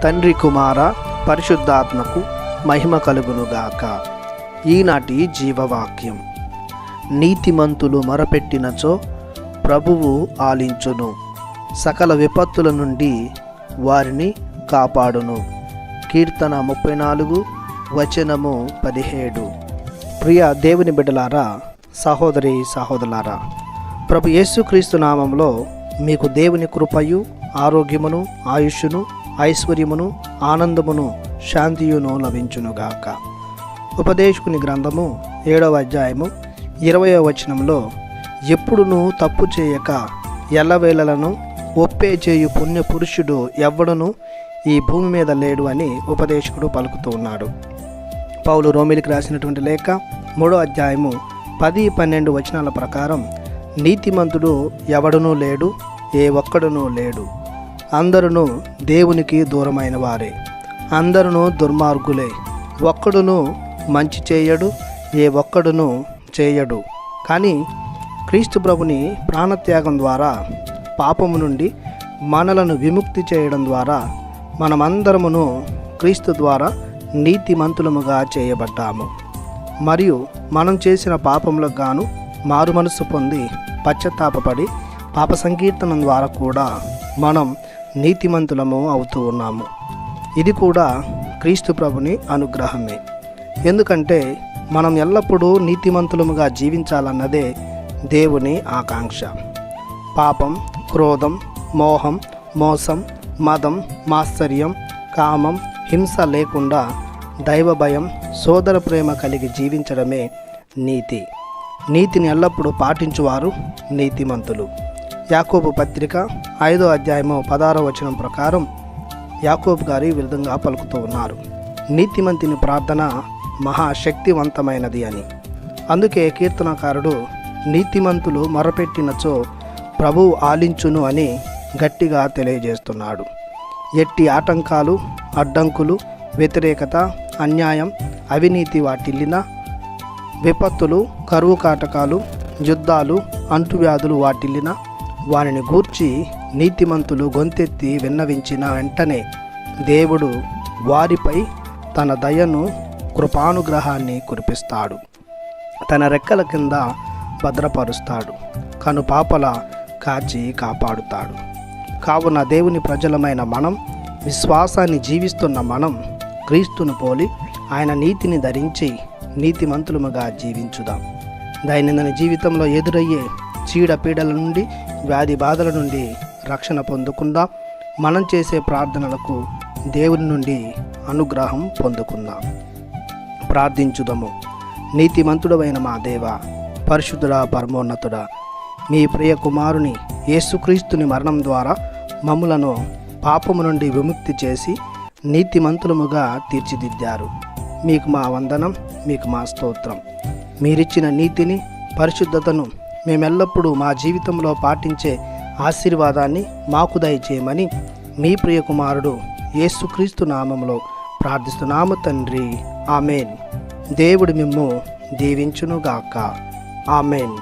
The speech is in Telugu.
తండ్రి కుమార పరిశుద్ధాత్మకు మహిమ కలుగునుగాక. ఈనాటి జీవవాక్యం. నీతిమంతులు మొరపెట్టినచో ప్రభువు ఆలించును, సకల విపత్తుల నుండి వారిని కాపాడును. కీర్తన 34 వచనము 17. ప్రియ దేవుని బిడ్డలారా, సహోదరి సహోదరులారా, ప్రభు యేసుక్రీస్తు నామములో మీకు దేవుని కృపయు, ఆరోగ్యమును, ఆయుష్యును, ఐశ్వర్యమును, ఆనందమును, శాంతియును లభించునుగాక. ఉపదేశకుని గ్రంథము 7వ అధ్యాయము 20వ వచనంలో, ఎప్పుడునూ తప్పు చేయక ఎల్లవేళలను ఒప్పే చేయు పుణ్య పురుషుడు ఎవ్వడును ఈ భూమి మీద లేడు అని ఉపదేశకుడు పలుకుతూ ఉన్నాడు. పౌలు రోమిలికి రాసినటువంటి లేఖ 3వ అధ్యాయము 10-12 వచనాల ప్రకారం, నీతిమంతుడు ఎవడునూ లేడు, ఏ ఒక్కడునూ లేడు, అందరును దేవునికి దూరమైన వారే, అందరును దుర్మార్గులే, ఒక్కడును మంచి చేయడు, ఏ ఒక్కడును చేయడు. కానీ క్రీస్తు ప్రభుని ప్రాణత్యాగం ద్వారా పాపము నుండి మనలను విముక్తి చేయడం ద్వారా మనమందరమును క్రీస్తు ద్వారా నీతిమంతులముగా చేయబడ్డాము. మరియు మనం చేసిన పాపములకు గాను మారు మనసు పొంది పశ్చాత్తాపపడి పాప సంకీర్తనం ద్వారా కూడా మనం నీతిమంతులము అవుతూ ఉన్నాము. ఇది కూడా క్రీస్తు ప్రభుని అనుగ్రహమే. ఎందుకంటే మనం ఎల్లప్పుడూ నీతిమంతులముగా జీవించాలన్నదే దేవుని ఆకాంక్ష. పాపం, క్రోధం, మోహం, మోసం, మదం, మాత్సర్యం, కామం, హింస లేకుండా దైవ భయం, సోదర ప్రేమ కలిగి జీవించడమే నీతి. నీతిని ఎల్లప్పుడూ పాటించువారు నీతిమంతులు. యాకోబు పత్రిక 5వ అధ్యాయము 16వ వచనం ప్రకారం యాకోబు గారు ఈ విధంగా పలుకుతూ ఉన్నారు, నీతిమంతుని ప్రార్థన మహాశక్తివంతమైనది అని. అందుకే కీర్తనకారుడు నీతిమంతులు మొరపెట్టినచో ప్రభువు ఆలించును అని గట్టిగా తెలియజేస్తున్నాడు. ఎట్టి ఆటంకాలు, అడ్డంకులు, వ్యతిరేకత, అన్యాయం, అవినీతి వాటిల్లిన, విపత్తులు, కరువు కాటకాలు, యుద్ధాలు, అంటువ్యాధులు వాటిల్లిన వారిని గూర్చి నీతిమంతులు గొంతెత్తి విన్నవించిన వెంటనే దేవుడు వారిపై తన దయను, కృపానుగ్రహాన్ని కురిపిస్తాడు. తన రెక్కల కింద భద్రపరుస్తాడు, కనుపాపల కాచి కాపాడుతాడు. కావున దేవుని ప్రజలమైన మనం, విశ్వాసాన్ని జీవిస్తున్న మనం క్రీస్తును పోలి ఆయన నీతిని ధరించి నీతిమంతులముగా జీవించుదాం. దైనందిన జీవితంలో ఎదురయ్యే చీడపీడల నుండి, వ్యాధి బాధల నుండి రక్షణ పొందుకుందాం. మనం చేసే ప్రార్థనలకు దేవుని నుండి అనుగ్రహం పొందుకుందాం. ప్రార్థించుదాము. నీతిమంతుడమైన మా దేవ, పరిశుద్ధుడా, పరమోన్నతుడా, మీ ప్రియ కుమారుని యేసుక్రీస్తుని మరణం ద్వారా మమ్ములను పాపము నుండి విముక్తి చేసి నీతిమంతులముగా తీర్చిదిద్దారు. మీకు మా వందనం, మీకు మా స్తోత్రం. మీరిచ్చిన నీతిని, పరిశుద్ధతను మేమెల్లప్పుడూ మా జీవితంలో పాటించే ఆశీర్వాదాన్ని మాకు దయచేయమని మీ ప్రియ కుమారుడు యేసుక్రీస్తు నామములో ప్రార్థిస్తున్నాము తండ్రి. ఆమెన్. దేవుడు మిమ్ము దీవించునుగాక. ఆమెన్.